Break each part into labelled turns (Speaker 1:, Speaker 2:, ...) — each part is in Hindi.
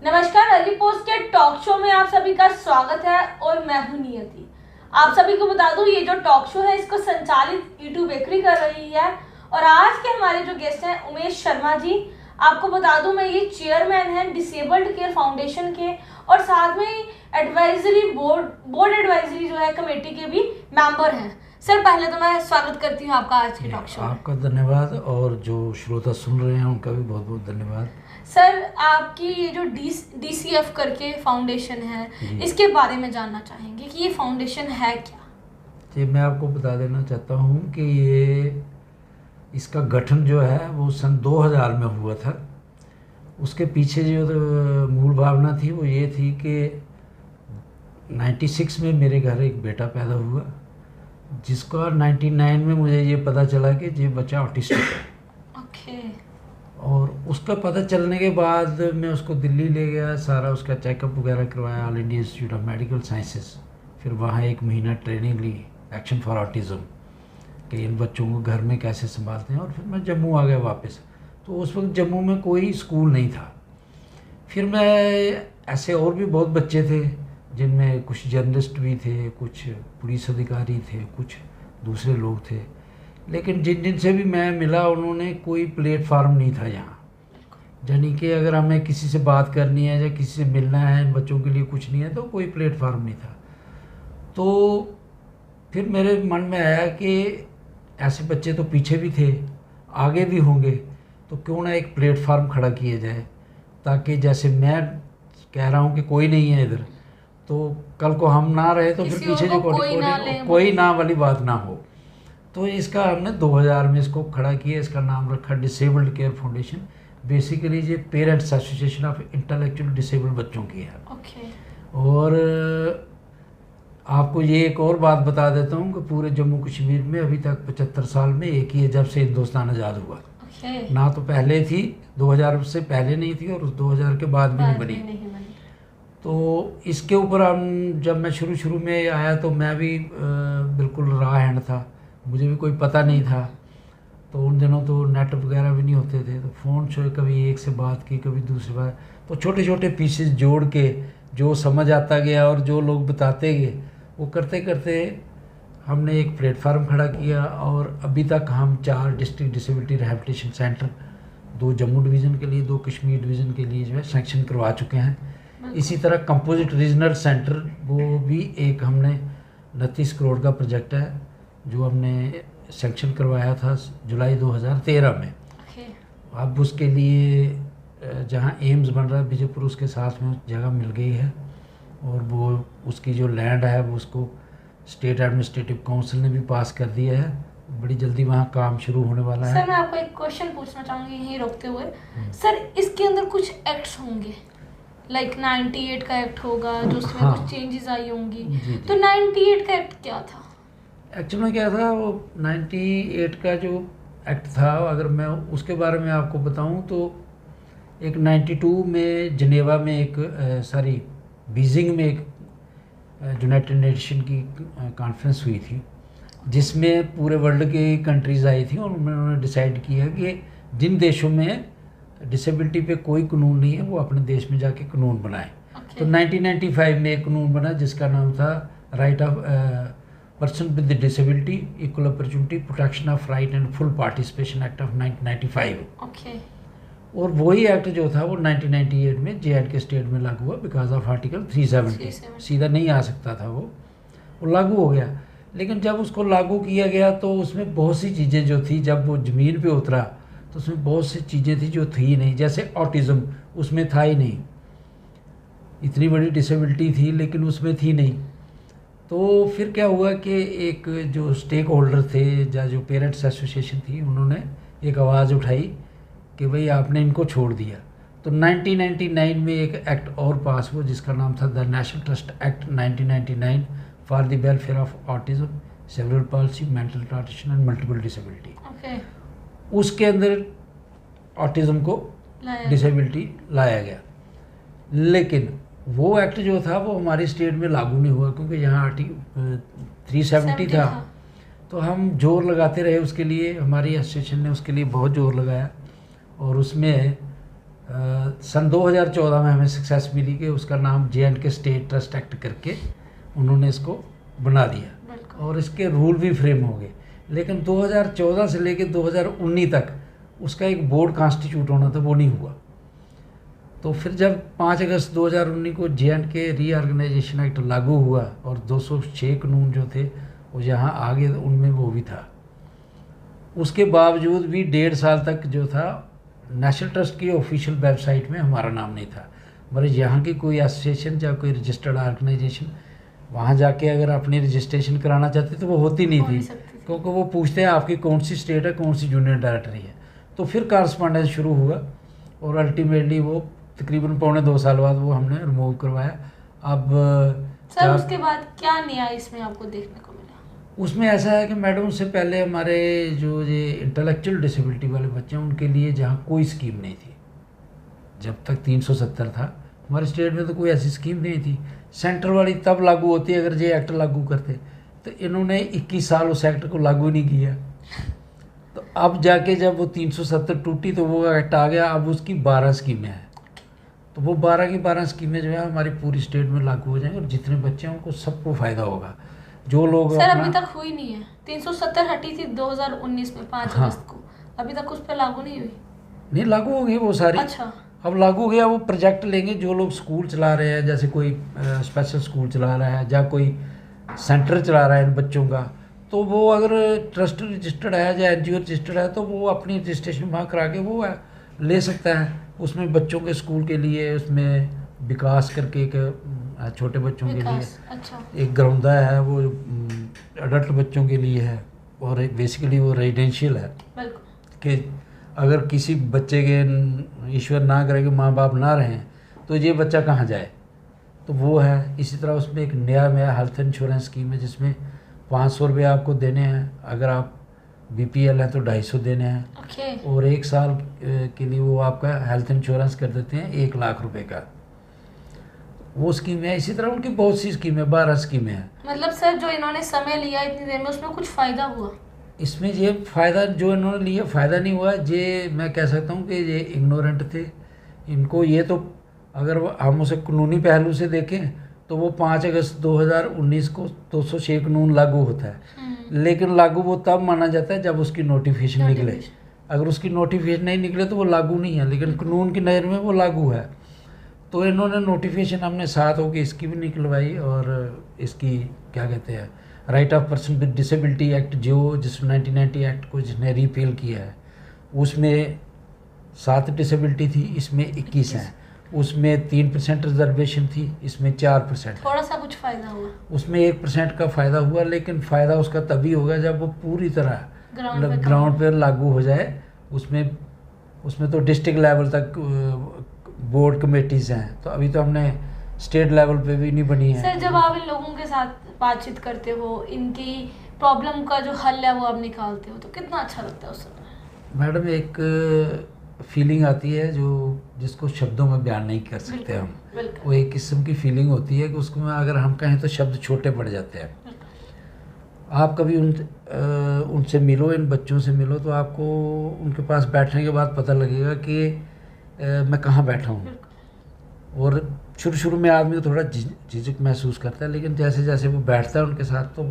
Speaker 1: नमस्कार, अली पोस्ट के टॉक शो में आप सभी का स्वागत है और मैं हूं नियति। आप सभी को बता दूं, ये जो टॉक शो है इसको संचालित ईटू बेकरी कर रही है और आज के हमारे जो गेस्ट हैं उमेश शर्मा जी। आपको बता दूं, मैं ये चेयरमैन हैं डिसेबल्ड केयर फाउंडेशन के और साथ में एडवाइजरी बोर्ड एडवाइजरी जो है कमेटी के भी मेंबर हैं। सर, पहले तो मैं स्वागत करती हूँ आपका आज के टॉक शो में।
Speaker 2: आपका धन्यवाद और जो श्रोता सुन रहे हैं उनका भी बहुत बहुत धन्यवाद।
Speaker 1: सर, आपकी ये जो DCF करके फाउंडेशन है, इसके बारे में जानना चाहेंगे कि ये फाउंडेशन है क्या?
Speaker 2: जी, मैं आपको बता देना चाहता हूँ कि इसका गठन जो है वो सन 2000 में हुआ था। उसके पीछे जो मूल भावना थी वो ये थी कि 96 में मेरे घर एक बेटा पैदा हुआ, जिसका 99 में मुझे ये पता चला कि ये बच्चा ऑटिस्टिक है।
Speaker 1: ओके।
Speaker 2: और उसका पता चलने के बाद मैं उसको दिल्ली ले गया, सारा उसका चेकअप वगैरह करवाया, All India Institute of Medical Sciences. फिर वहाँ 1 महीना ट्रेनिंग ली, एक्शन फॉर ऑटिज़म, कि इन बच्चों को घर में कैसे संभालते हैं। और फिर मैं जम्मू आ गया वापस। तो उस वक्त जम्मू में कोई स्कूल नहीं था। फिर मैं ऐसे और भी बहुत बच्चे थे, जिनमें कुछ जर्नलिस्ट भी थे, कुछ पुलिस अधिकारी थे, कुछ दूसरे लोग थे, लेकिन जिनसे भी मैं मिला उन्होंने कोई प्लेटफार्म नहीं था यहाँ। यानी कि अगर हमें किसी से बात करनी है या किसी से मिलना है, इन बच्चों के लिए कुछ नहीं है, तो कोई प्लेटफार्म नहीं था। तो फिर मेरे मन में आया कि ऐसे बच्चे तो पीछे भी थे, आगे भी होंगे, तो क्यों ना एक प्लेटफार्म खड़ा किया जाए, ताकि जैसे मैं कह रहा हूँ कि कोई नहीं है इधर, तो कल को हम ना रहे तो फिर पीछे जो कोई ना वाली बात ना हो। तो इसका हमने 2000 में इसको खड़ा किया। इसका नाम रखा डिसेबल्ड केयर फाउंडेशन। बेसिकली ये parents association of intellectual disabled बच्चों की है।
Speaker 1: ओके।
Speaker 2: और आपको ये एक और बात बता देता हूँ कि पूरे जम्मू कश्मीर में अभी तक 75 साल में एक ही है, जब से हिंदुस्तान आज़ाद हुआ। ना तो पहले थी, 2000 से पहले नहीं थी और 2000 के बाद भी नहीं बनी। तो इसके ऊपर जब मैं शुरू में आया तो मैं भी बिल्कुल रॉ हैंड था, मुझे भी कोई पता नहीं था। तो उन दिनों तो नेट वगैरह भी नहीं होते थे, तो फ़ोन से कभी एक से बात की, कभी दूसरी बार, तो छोटे छोटे पीसेस जोड़ के जो समझ आता गया और जो लोग बताते गए, वो करते करते हमने एक प्लेटफार्म खड़ा किया। और अभी तक हम 4 district disability rehabilitation centre, 2 Jammu division के लिए, 2 कश्मीर डिवीज़न के लिए जो है सैंक्शन करवा चुके हैं। इसी तरह कंपोजिट रीजनल सेंटर, वो भी एक हमने 29 करोड़ का प्रोजेक्ट है जो हमने सैंक्शन करवाया था जुलाई 2013 में। अब उसके लिए जहाँ एम्स बन रहा है बीजेपुर, उसके साथ में जगह मिल गई है और वो उसकी जो लैंड है वो उसको स्टेट एडमिनिस्ट्रेटिव काउंसिल ने भी पास कर दिया है। बड़ी जल्दी वहाँ काम शुरू होने वाला है।
Speaker 1: सर, मैं आपको एक क्वेश्चन पूछना चाहूँगी यहीं रोकते हुए। सर, इसके अंदर कुछ एक्ट्स होंगे, लाइक 98 का एक्ट होगा जो उसमें कुछ चेंजेस आई होंगी। तो 98 का एक्ट क्या था?
Speaker 2: एक्चुअल में क्या था, वो 98 का जो एक्ट था, अगर मैं उसके बारे में आपको बताऊं तो एक 92 में जनेवा में एक बीजिंग में एक यूनाइटेड नेशन की कॉन्फ्रेंस हुई थी, जिसमें पूरे वर्ल्ड के कंट्रीज़ आई थी और उन्होंने डिसाइड किया कि जिन देशों में डिसेबिलिटी पे कोई कानून नहीं है वो अपने देश में जाके कानून बनाए। तो 1995 में एक कानून बना जिसका नाम था right of person with disability, equal opportunity, protection of right and full participation act of 1995। और वही एक्ट जो था वो 1998 में J&K स्टेट में लागू हुआ बिकॉज ऑफ आर्टिकल 370। सीधा नहीं आ सकता था, वो लागू हो गया। लेकिन जब उसको लागू किया गया तो उसमें बहुत सी चीज़ें जो थी, जब वो ज़मीन पे उतरा तो उसमें बहुत सी चीज़ें थी जो थी नहीं, जैसे ऑटिज़म उसमें था ही नहीं। इतनी बड़ी डिसेबिलिटी थी लेकिन उसमें थी नहीं। तो फिर क्या हुआ कि एक जो स्टेक होल्डर थे या जो पेरेंट्स एसोसिएशन थी, उन्होंने एक आवाज़ उठाई कि भाई आपने इनको छोड़ दिया। तो 1999 में एक एक्ट और पास हुआ जिसका नाम था the national trust act 1999 for the welfare of autism, cerebral palsy, mental retardation and multiple disability. उसके अंदर ऑटिज्म को डिसेबिलिटी लाया गया। लेकिन वो एक्ट जो था वो हमारी स्टेट में लागू नहीं हुआ क्योंकि यहाँ आर्टिकल 370 था। तो हम जोर लगाते रहे उसके लिए, हमारी एसोसिएशन ने उसके लिए बहुत जोर लगाया और उसमें सन 2014 में हमें सक्सेस मिली कि उसका नाम J&K स्टेट ट्रस्ट एक्ट करके उन्होंने इसको बना दिया और इसके रूल भी फ्रेम हो गए। लेकिन 2014 से लेकर 2019 तक उसका एक बोर्ड कॉन्स्टिट्यूट होना था, वो नहीं हुआ। तो फिर जब 5 अगस्त 2019 को J&K रीऑर्गेनाइजेशन एक्ट लागू हुआ और 206 कानून जो थे वो यहाँ आ गए, तो उनमें वो भी था। उसके बावजूद भी 1.5 साल तक जो था नेशनल ट्रस्ट की ऑफिशियल वेबसाइट में हमारा नाम नहीं था। मगर यहाँ की कोई एसोसिएशन या कोई रजिस्टर्ड ऑर्गेनाइजेशन वहाँ जाके अगर अपनी रजिस्ट्रेशन कराना चाहते तो वो होती नहीं थी, क्योंकि वो पूछते हैं आपकी कौन सी स्टेट है, कौन सी यूनियन टेरेटरी है। तो फिर कॉरस्पॉन्डेंस शुरू हुआ और अल्टीमेटली वो तकरीबन 2.25 साल बाद वो हमने रिमूव करवाया। अब
Speaker 1: सर उसके बाद क्या नया इसमें आपको देखने को मिला?
Speaker 2: उसमें ऐसा है कि मैडम, उससे पहले हमारे जो ये इंटेलेक्चुअल डिसेबिलिटी वाले बच्चे हैं उनके लिए जहाँ कोई स्कीम नहीं थी, जब तक 370 था हमारे स्टेट में तो कोई ऐसी स्कीम नहीं थी। सेंटर वाली तब लागू होती है अगर ये एक्ट लागू करते, तो इन्होंने 21 साल उस एक्ट को लागू नहीं किया। तो अब जाके जब वो 370 टूटी तो वो एक्ट आ गया, अब उसकी 12 स्कीमें हैं। तो वो 12 की 12 स्कीमें जो है हमारी पूरी स्टेट में लागू हो जाएंगी और जितने बच्चे हैं उनको सबको फ़ायदा होगा। जो लोग
Speaker 1: सर अभी तक हुई नहीं है, 370 हटी थी 2019 में 5 अगस्त को, अभी तक उस पर लागू नहीं हुई।
Speaker 2: नहीं, लागू हो गई वो सारी।
Speaker 1: अच्छा,
Speaker 2: अब लागू हो गया। वो प्रोजेक्ट लेंगे जो लोग स्कूल चला रहे हैं, जैसे कोई स्पेशल स्कूल चला रहा है या कोई सेंटर चला रहा है इन बच्चों का, तो वो अगर ट्रस्ट रजिस्टर्ड है या NGO रजिस्टर्ड है तो वो अपनी रजिस्ट्रेशन वहाँ करा के वो ले सकता है। उसमें बच्चों के स्कूल के लिए उसमें विकास करके एक छोटे बच्चों के लिए
Speaker 1: अच्छा,
Speaker 2: एक ग्राउंडा है, वो अडल्ट बच्चों के लिए है और एक बेसिकली वो रेजिडेंशियल है कि अगर किसी बच्चे के ईश्वर ना करे कि माँ बाप ना रहें तो ये बच्चा कहाँ जाए, तो वो है। इसी तरह उसमें एक नया हेल्थ इंश्योरेंस स्कीम है जिसमें 500 रुपये आपको देने हैं, अगर आप BPL है तो 250 देने हैं और 1 साल के लिए वो आपका हेल्थ इंश्योरेंस कर देते हैं 1 लाख रुपए का, वो स्कीम है। इसी तरह उनकी बहुत सी स्कीमें, 12 स्कीमें हैं।
Speaker 1: मतलब सर जो इन्होंने समय लिया इतनी देर में, उसमें कुछ फ़ायदा हुआ?
Speaker 2: इसमें ये फ़ायदा जो इन्होंने लिया फ़ायदा नहीं हुआ। ये मैं कह सकता हूँ कि ये इग्नोरेंट थे। इनको ये तो अगर हम उसे कानूनी पहलू से देखें तो वो 5 अगस्त 2019 को 206 कानून लागू होता है, लेकिन लागू वो तब माना जाता है जब उसकी नोटिफिकेशन निकले। अगर उसकी नोटिफिकेशन नहीं निकले तो वो लागू नहीं है, लेकिन कानून की नज़र में वो लागू है। तो इन्होंने नोटिफिकेशन हमने साथ होकर इसकी भी निकलवाई और इसकी क्या कहते हैं right of person with disability act जिसमें 1990 एक्ट को जिसने रिपील किया है, उसमें 7 डिसेबिलिटी थी, इसमें 21 हैं। उसमें 3% रिजर्वेशन थी, इसमें 4%।
Speaker 1: थोड़ा सा कुछ फ़ायदा हुआ,
Speaker 2: उसमें 1% का फ़ायदा हुआ, लेकिन फ़ायदा उसका तभी होगा जब वो पूरी तरह ग्राउंड पर लागू हो जाए। उसमें तो डिस्ट्रिक्ट लेवल तक बोर्ड कमेटीज़ हैं, तो अभी तो हमने स्टेट लेवल पे भी नहीं बनी है।
Speaker 1: सर जब आप इन लोगों के साथ बातचीत करते हो, इनकी प्रॉब्लम का जो हल है वो आप निकालते हो, तो कितना अच्छा लगता है उस समय?
Speaker 2: मैडम एक फीलिंग आती है जिसको शब्दों में बयान नहीं कर सकते हम। वो एक किस्म की फीलिंग होती है कि उसको अगर हम कहें तो शब्द छोटे पड़ जाते हैं। आप कभी उनसे मिलो, इन बच्चों से मिलो, तो आपको उनके पास बैठने के बाद पता लगेगा कि मैं कहाँ बैठा हूँ। और शुरू में आदमी को थोड़ा झिझक महसूस करता है, लेकिन जैसे जैसे वो बैठता है उनके साथ तो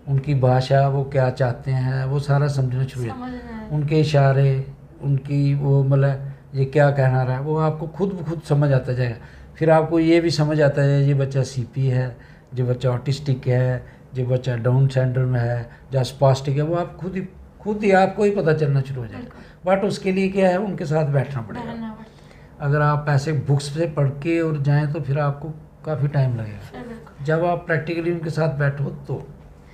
Speaker 2: उनकी भाषा, वो क्या चाहते हैं, वो सारा समझना शुरू हो जाता है। उनके इशारे, उनकी वो मतलब ये क्या कहना रहा है, वो आपको खुद समझ आता जाएगा। फिर आपको ये भी समझ आता है ये बच्चा CP है, ये बच्चा ऑटिस्टिक है, ये बच्चा डाउन सिंड्रोम है या स्पास्टिक है, वो आप खुद ही आपको ही पता चलना शुरू हो जाएगा। बट उसके लिए क्या है, उनके साथ बैठना पड़ेगा। अगर आप ऐसे बुक्स से पढ़ के और जाएं तो फिर आपको काफ़ी टाइम लगेगा। जब आप प्रैक्टिकली उनके साथ बैठो तो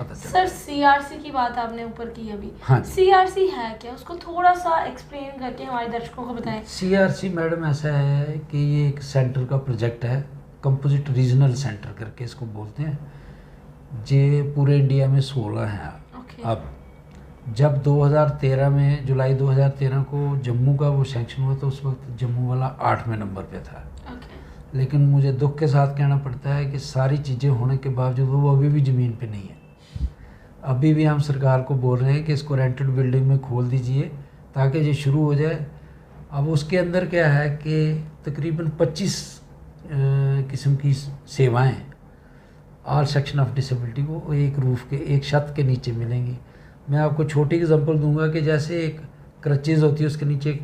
Speaker 2: पता चलेगा।
Speaker 1: सर CRC की बात आपने ऊपर की अभी,
Speaker 2: हाँ।
Speaker 1: CRC है क्या, उसको थोड़ा सा एक्सप्लेन करके हमारे दर्शकों को बताएं।
Speaker 2: CRC मैडम ऐसा है कि ये एक सेंटर का प्रोजेक्ट है, कंपोजिट रीजनल सेंटर करके इसको बोलते हैं। ये पूरे इंडिया में 16 हैं। अब जब 2013 में जुलाई 2013 को जम्मू का वो सैंक्शन हुआ तो उस वक्त जम्मू वाला 8वें नंबर पे था। लेकिन मुझे दुख के साथ कहना पड़ता है कि सारी चीज़ें होने के बावजूद वो अभी भी ज़मीन पे नहीं है। अभी भी हम सरकार को बोल रहे हैं कि इसको रेंटेड बिल्डिंग में खोल दीजिए ताकि ये शुरू हो जाए। अब उसके अंदर क्या है कि तकरीबन 25 किस्म की सेवाएं ऑल सेक्शन ऑफ डिसेबिलिटी को एक रूफ के एक छत के नीचे मिलेंगी। मैं आपको छोटी एग्जांपल दूंगा कि जैसे एक क्रचेज होती है, उसके नीचे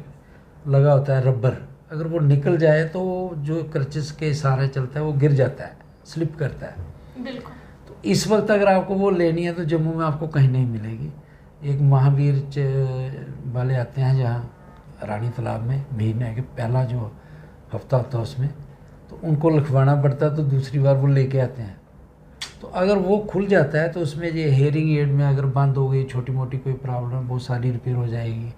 Speaker 2: लगा होता है रबर, अगर वो निकल जाए तो जो क्रचेज के सहारे चलता है वो गिर जाता है, स्लिप करता है।
Speaker 1: बिल्कुल।
Speaker 2: तो इस वक्त अगर आपको वो लेनी है तो जम्मू में आपको कहीं नहीं मिलेगी। एक महावीर वाले आते हैं जहाँ रानी तालाब में, महीने के पहला जो हफ्ता होता है उसमें, तो उनको लिखवाना पड़ता है, तो दूसरी बार वो लेके आते हैं। तो अगर वो खुल जाता है तो उसमें ये हेयरिंग एड में अगर बंद हो गई, छोटी मोटी कोई प्रॉब्लम, वो सारी रिपेयर हो जाएगी।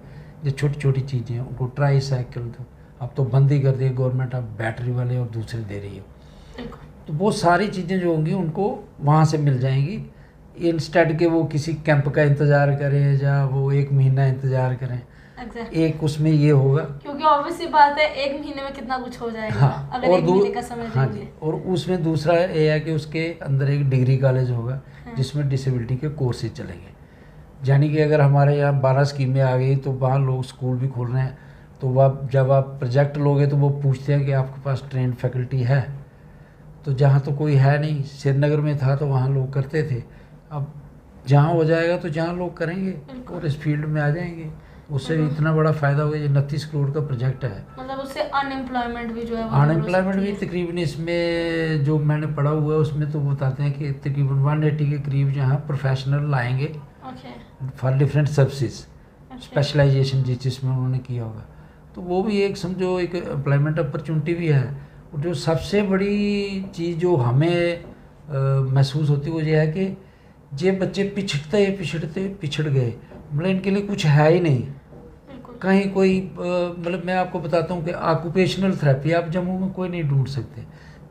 Speaker 2: जो छोटी छोटी चीज़ें हैं उनको ट्राई साइकिल तो अब तो बंद ही कर दिए गवर्नमेंट, अब बैटरी वाले और दूसरे दे रही है। तो वो सारी चीज़ें जो होंगी उनको वहाँ से मिल जाएंगी, इंस्टेड के वो किसी कैंप का इंतज़ार करें या वो 1 महीना इंतज़ार करें। एक उसमें ये होगा,
Speaker 1: क्योंकि ऑब्वियसली बात है 1 महीने में कितना कुछ हो जाएगा।
Speaker 2: हाँ,
Speaker 1: अगर
Speaker 2: और
Speaker 1: 1 महीने का समय
Speaker 2: हाँ
Speaker 1: देंगे।
Speaker 2: जी, और उसमें दूसरा ये है कि उसके अंदर एक डिग्री कॉलेज होगा जिसमें डिसेबिलिटी के कोर्सेज चलेंगे। यानी कि अगर हमारे यहाँ 12 स्कीमें आ गई तो वहाँ लोग स्कूल भी खोल रहे हैं, तो वह जब आप प्रोजेक्ट लोगे तो वो पूछते हैं कि आपके पास ट्रेंड फैकल्टी है, तो जहाँ तो कोई है नहीं, श्रीनगर में था तो वहाँ लोग करते थे, अब जहाँ हो जाएगा तो जहाँ लोग करेंगे और इस फील्ड में आ जाएंगे। उससे भी इतना बड़ा फ़ायदा होगा। ये 29 करोड़ का प्रोजेक्ट है,
Speaker 1: मतलब उससे अनएम्प्लॉयमेंट भी जो है
Speaker 2: अनएम्प्लॉयमेंट भी तकरीबन, इसमें जो मैंने पढ़ा हुआ है उसमें तो बताते हैं कि तकरीबन 180 के करीब जहाँ प्रोफेशनल लाएंगे फॉर डिफरेंट सर्विसेज, स्पेशलाइजेशन जिसमें उन्होंने किया होगा, तो वो भी एक समझो एक एम्प्लॉयमेंट अपॉर्चुनिटी भी है। और जो सबसे बड़ी चीज़ जो हमें महसूस होती है वो ये है कि ये बच्चे पिछड़ गए, मतलब इनके लिए कुछ है ही नहीं कहीं कोई, मतलब मैं आपको बताता हूँ कि ऑक्यूपेशनल थेरेपी आप जम्मू में कोई नहीं ढूंढ सकते,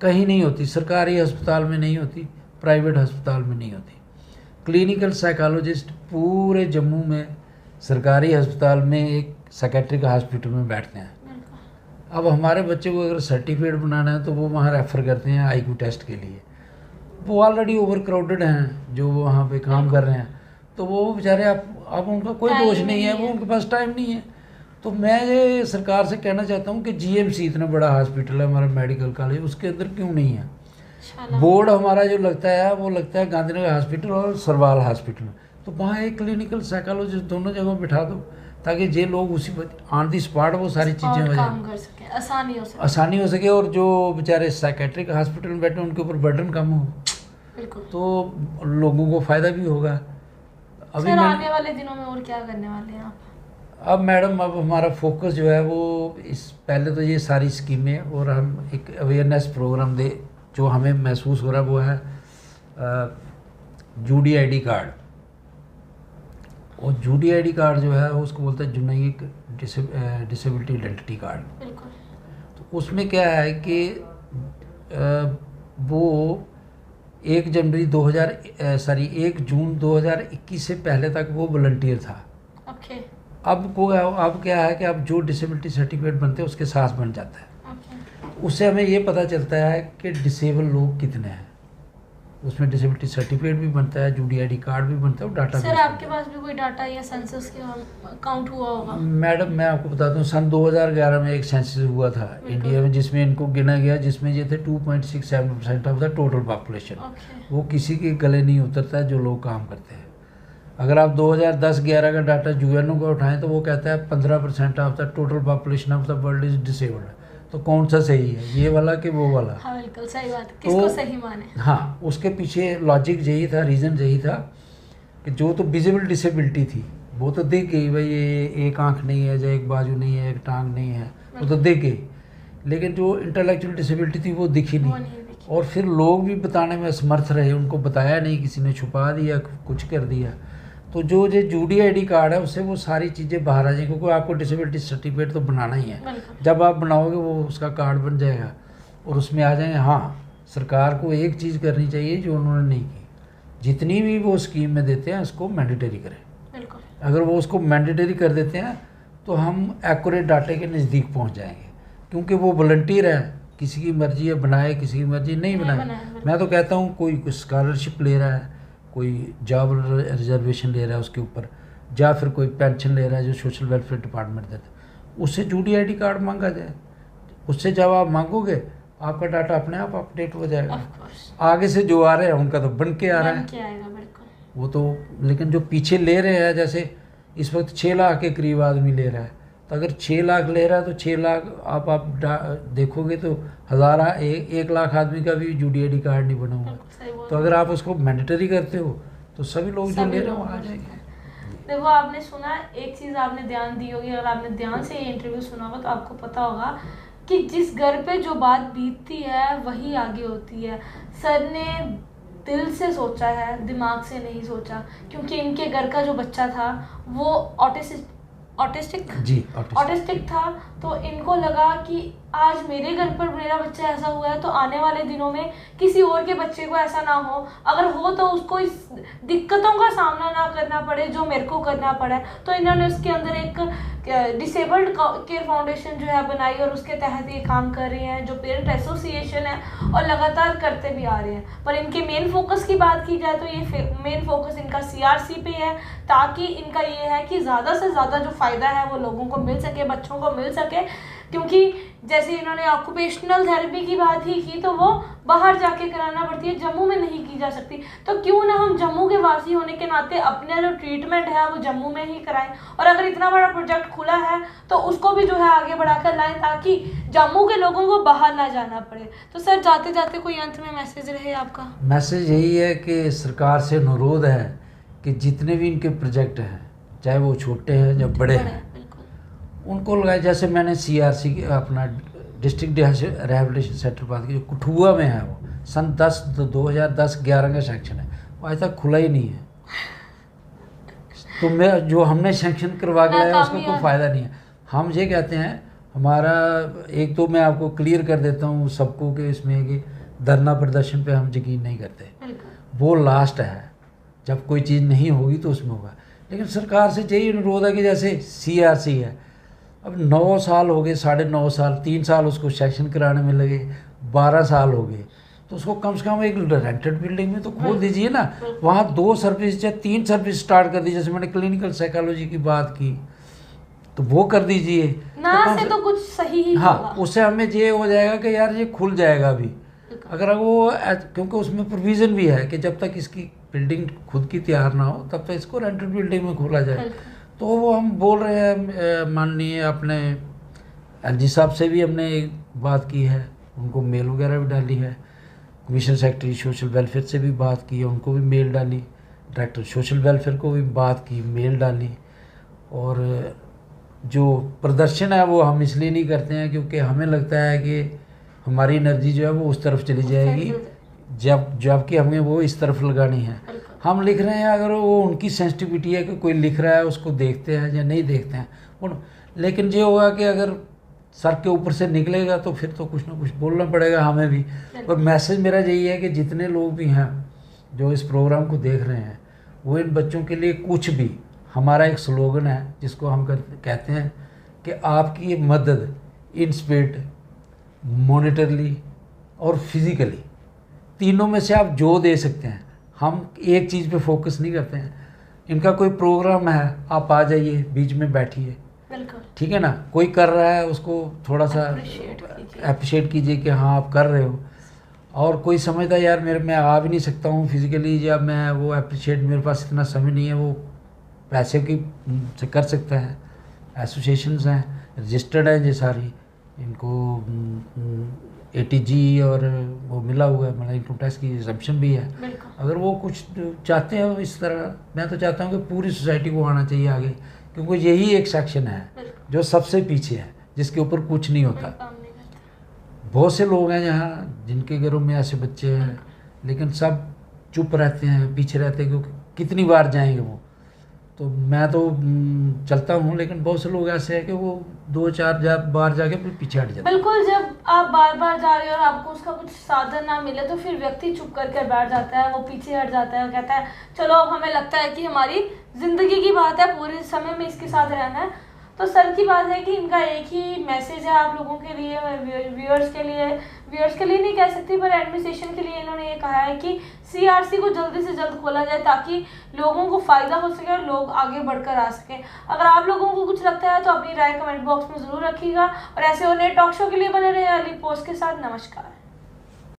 Speaker 2: कहीं नहीं होती, सरकारी अस्पताल में नहीं होती, प्राइवेट अस्पताल में नहीं होती। क्लिनिकल साइकोलॉजिस्ट पूरे जम्मू में सरकारी अस्पताल में एक साइकेट्रिक हॉस्पिटल में बैठते हैं। अब हमारे बच्चे को अगर सर्टिफिकेट बनाना है तो वो वहाँ रेफ़र करते हैं IQ टेस्ट के लिए, वो ऑलरेडी ओवर क्राउडेड हैं जो वहाँ पे काम कर रहे हैं, तो वो बेचारे अब उनका कोई दोष नहीं है, वो उनके पास टाइम नहीं है। तो मैं ये सरकार से कहना चाहता हूँ कि GMC इतना बड़ा हॉस्पिटल है हमारा मेडिकल कॉलेज, उसके अंदर क्यों नहीं है? बोर्ड हमारा जो लगता है वो लगता है गांधीनगर हॉस्पिटल और सरवाल हॉस्पिटल, तो वहाँ एक क्लिनिकल साइकोलॉजिस्ट दोनों जगह बिठा दो ताकि ये लोग उसी ऑन दी स्पॉट वो सारी चीज़ें हो जाए, आसानी हो सके, और जो बेचारे साइकेट्रिक हॉस्पिटल में बैठे उनके ऊपर बर्डन कम हो, तो लोगों को फ़ायदा भी होगा।
Speaker 1: अभी आने वाले दिनों में और क्या करने वाले हैं आप?
Speaker 2: अब मैडम अब हमारा फोकस जो है वो इस पहले तो ये सारी स्कीमें, और हम एक अवेयरनेस प्रोग्राम दे, जो हमें महसूस हो रहा है वो है UDID कार्ड। और UDID कार्ड जो है उसको बोलते हैं यूनिक डिसेबिलिटी आइडेंटिटी कार्ड। तो उसमें क्या है कि वो 1 जून 2021 से पहले तक वो वॉलंटियर था। अब क्या है कि अब जो डिसेबिलिटी सर्टिफिकेट बनते हैं उसके साथ बन जाता है। उससे हमें ये पता चलता है कि डिसेबल लोग कितने हैं, उसमें डिसेबिलिटी सर्टिफिकेट भी बनता है, UDID कार्ड भी बनता है, और डाटा।
Speaker 1: सर आपके पास भी कोई डाटा या सेंसस के काउंट हुआ होगा?
Speaker 2: मैडम मैं आपको बताता हूँ, सन 2011 में एक सेंसस हुआ था इंडिया में, जिसमें इनको गिना गया, जिसमें ये थे 2.67% ऑफ द टोटल पॉपुलेशन। वो किसी के गले नहीं उतरता जो लोग काम करते हैं। अगर आप 2010-11 का डाटा UNO का उठाएं तो वो कहता है 15% of the total population of the world is disabled. तो कौन सा सही है, ये वाला कि वो वाला?
Speaker 1: हाँ बिल्कुल सही बात है, किसको सही माने?
Speaker 2: हाँ, उसके पीछे लॉजिक यही था, रीज़न यही था कि जो तो विजिबल डिसेबिलिटी थी वो तो दिख गई, भाई ये एक आंख नहीं है, या एक बाजू नहीं है, एक टांग नहीं है, वो तो दिख गई, लेकिन जो इंटेलेक्चुअल डिसेबिलिटी थी वो दिखी नहीं। और फिर लोग भी बताने में असमर्थ रहे, उनको बताया नहीं, किसी ने छुपा दिया, कुछ कर दिया। तो जो UDID कार्ड है उससे वो सारी चीज़ें बाहर आ जाएंगी, क्योंकि आपको डिसेबिलिटी सर्टिफिकेट तो बनाना ही है। जब आप बनाओगे वो उसका कार्ड बन जाएगा और उसमें आ जाएंगे। हाँ, सरकार को एक चीज़ करनी चाहिए जो उन्होंने नहीं की, जितनी भी वो स्कीम में देते हैं उसको मैंडेटरी करें। अगर वो उसको मैंडेटरी कर देते हैं तो हम एक्यूरेट डाटे के नज़दीक पहुँच जाएंगे, क्योंकि वो वॉलंटियर है, किसी की मर्जी है बनाए, किसी की मर्जी नहीं बनाए। मैं तो कहता हूँ कोई स्कॉलरशिप ले रहा है, कोई जॉब रिजर्वेशन ले रहा है उसके ऊपर, या फिर कोई पेंशन ले रहा है जो सोशल वेलफेयर डिपार्टमेंट देता है, उससे यूडीआईडी कार्ड मांगा जाए, उससे जब आप मांगोगे आपका डाटा अपने आप अपडेट हो जाएगा।
Speaker 1: Of course,
Speaker 2: आगे से जो आ रहे हैं उनका तो बन के आ रहा
Speaker 1: बन
Speaker 2: है
Speaker 1: के आएगा बिल्कुल।
Speaker 2: वो तो, लेकिन जो पीछे ले रहे हैं, जैसे इस वक्त 6 लाख के करीब आदमी ले रहा है, तो अगर 6 लाख ले रहा है तो 6 लाख आप देखोगे तो 1 लाख आदमी का भी यूडीआईडी कार्ड नहीं बना हुआ।
Speaker 1: बिल्कुल सही बोल
Speaker 2: तो अगर आप उसको मैंडेटरी करते हो तो सभी लोग जो
Speaker 1: सभी
Speaker 2: ले रहे हैं
Speaker 1: लोग
Speaker 2: वो आ
Speaker 1: बन
Speaker 2: जाएंगे।
Speaker 1: देखो आपने सुना, एक चीज आपने ध्यान दी होगी, अगर आपने ध्यान से ये इंटरव्यू सुना होगा तो आपको पता होगा कि जिस घर पे जो बात बीतती है वही आगे होती है। सर ने दिल से सोचा है, दिमाग से नहीं सोचा, क्योंकि इनके घर का जो बच्चा था वो ऑटिस्टिक
Speaker 2: जी
Speaker 1: ऑटिस्टिक था। तो इनको लगा कि आज मेरे घर पर मेरा बच्चा ऐसा हुआ है तो आने वाले दिनों में किसी और के बच्चे को ऐसा ना हो, अगर हो तो उसको इस दिक्कतों का सामना ना करना पड़े जो मेरे को करना पड़ा है। तो इन्होंने उसके अंदर एक डिसेबल्ड केयर फाउंडेशन जो है बनाई और उसके तहत ये काम कर रहे हैं, जो पेरेंट एसोसिएशन है, और लगातार करते भी आ रहे हैं। पर इनके मेन फोकस की बात की जाए तो ये मेन फोकस इनका सीआरसी पे है, ताकि इनका ये है कि ज़्यादा से ज़्यादा जो फ़ायदा है वो लोगों को मिल सके, बच्चों को मिल सके। क्योंकि जैसे इन्होंने ऑक्यूपेशनल थेरेपी की बात ही की तो वो बाहर जाके कराना पड़ती है, जम्मू में नहीं की जा सकती। तो क्यों ना हम जम्मू के वासी होने के नाते अपने जो ट्रीटमेंट है वो जम्मू में ही कराएं, और अगर इतना बड़ा प्रोजेक्ट खुला है तो उसको भी जो है आगे बढ़ाकर लाएं, ताकि जम्मू के लोगों को बाहर ना जाना पड़े। तो सर जाते जाते कोई अंत में मैसेज रहे आपका?
Speaker 2: मैसेज यही है कि सरकार से अनुरोध है कि जितने भी इनके प्रोजेक्ट हैं, चाहे वो छोटे हैं या बड़े हैं, उनको लगाए। जैसे मैंने सीआरसी अपना डिस्ट्रिक्ट रिहैबिलिटेशन सेंटर बात की, जो कठुआ में है, वो सन 2010-11 का सेक्शन है, वो आज तक खुला ही नहीं है। तो मैं जो हमने सेंक्शन करवा के लाया उसका कोई फ़ायदा नहीं है। हम ये कहते हैं, हमारा एक तो मैं आपको क्लियर कर देता हूँ सबको कि इसमें कि धरना प्रदर्शन पे हम यकीन नहीं करते, वो लास्ट है, जब कोई चीज़ नहीं होगी तो उसमें होगा। लेकिन सरकार से यही अनुरोध है कि जैसे सीआरसी है, अब 9 साल हो गए, 9.5 साल, 3 साल उसको सेक्शन कराने में लगे, 12 साल हो गए, तो उसको कम से कम एक रेंटेड बिल्डिंग में तो खोल दीजिए ना। वहाँ 2 सर्विस या 3 सर्विस स्टार्ट कर दीजिए। जैसे मैंने क्लिनिकल साइकोलॉजी की बात की तो वो कर दीजिए
Speaker 1: ना, से तो कुछ सही ही
Speaker 2: हाँ,
Speaker 1: होगा।
Speaker 2: उससे हमें ये हो जाएगा कि यार ये खुल जाएगा अभी, अगर वो, क्योंकि उसमें प्रोविज़न भी है कि जब तक इसकी बिल्डिंग खुद की तैयार ना हो तब तक इसको रेंटेड बिल्डिंग में खोला जाए। तो वो हम बोल रहे हैं, माननीय अपने एलजी साहब से भी हमने एक बात की है, उनको मेल वगैरह भी डाली है, कमीशन सेक्रेटरी सोशल वेलफेयर से भी बात की है, उनको भी मेल डाली, डायरेक्टर सोशल वेलफेयर को भी बात की, मेल डाली। और जो प्रदर्शन है वो हम इसलिए नहीं करते हैं क्योंकि हमें लगता है कि हमारी एनर्जी जो है वो उस तरफ चली जाएगी, जबकि हमें वो इस तरफ लगानी है। हम लिख रहे हैं, अगर वो उनकी सेंसिटिविटी है कि कोई लिख रहा है उसको देखते हैं या नहीं देखते हैं, लेकिन ये होगा कि अगर सर के ऊपर से निकलेगा तो फिर तो कुछ ना कुछ बोलना पड़ेगा हमें भी। और मैसेज मेरा यही है कि जितने लोग भी हैं जो इस प्रोग्राम को देख रहे हैं, वो इन बच्चों के लिए कुछ भी, हमारा एक स्लोगन है जिसको हम कहते हैं कि आपकी मदद इन स्पिरिट, मॉनिटरली और फिज़िकली, तीनों में से आप जो दे सकते हैं। हम एक चीज़ पे फोकस नहीं करते हैं। इनका कोई प्रोग्राम है, आप आ जाइए, बीच में बैठिए, ठीक है ना, कोई कर रहा है उसको थोड़ा सा अप्रिशिएट कीजिए कि हाँ आप कर रहे हो। और कोई समझता है यार मैं आ भी नहीं सकता हूँ फिज़िकली, या मैं वो अप्रिशिएट, मेरे पास इतना समय नहीं है, वो पैसे की से कर सकता है। एसोसिएशंस हैं, रजिस्टर्ड हैं ये सारी, इनको ATG और वो मिला हुआ है, मतलब इनकम टैक्स की एग्जम्पशन भी है। अगर वो कुछ चाहते हैं इस तरह, मैं तो चाहता हूँ कि पूरी सोसाइटी को आना चाहिए आगे, क्योंकि यही एक सेक्शन है जो सबसे पीछे है, जिसके ऊपर कुछ नहीं होता। बहुत से लोग हैं यहाँ जिनके घरों में ऐसे बच्चे हैं, लेकिन सब चुप रहते हैं, पीछे रहते हैं, क्योंकि कितनी बार जाएंगे वो। तो मैं तो चलता हूँ, लेकिन बहुत से लोग ऐसे हैं कि वो 2-4 बार जाके फिर पीछे हट जाते हैं।
Speaker 1: बिल्कुल, जब आप बार बार जा रहे हो और आपको उसका कुछ साधन ना मिले तो फिर व्यक्ति चुप करके बैठ जाता है, वो पीछे हट जाता है और कहता है चलो अब हमें लगता है कि हमारी जिंदगी की बात है, पूरे समय में इसके साथ रहना है। तो सर की बात है कि इनका एक ही मैसेज है आप लोगों के लिए, व्यूअर्स के लिए, व्यूअर्स के लिए नहीं कह सकती, पर एडमिनिस्ट्रेशन के लिए इन्होंने ये कहा है कि सीआरसी को जल्दी से जल्द खोला जाए ताकि लोगों को फ़ायदा हो सके और लोग आगे बढ़कर आ सकें। अगर आप लोगों को कुछ लगता है तो अपनी राय कमेंट बॉक्स में ज़रूर रखिएगा और ऐसे और नए टॉक शो के लिए बने रहे अली पोस्ट के साथ। नमस्कार।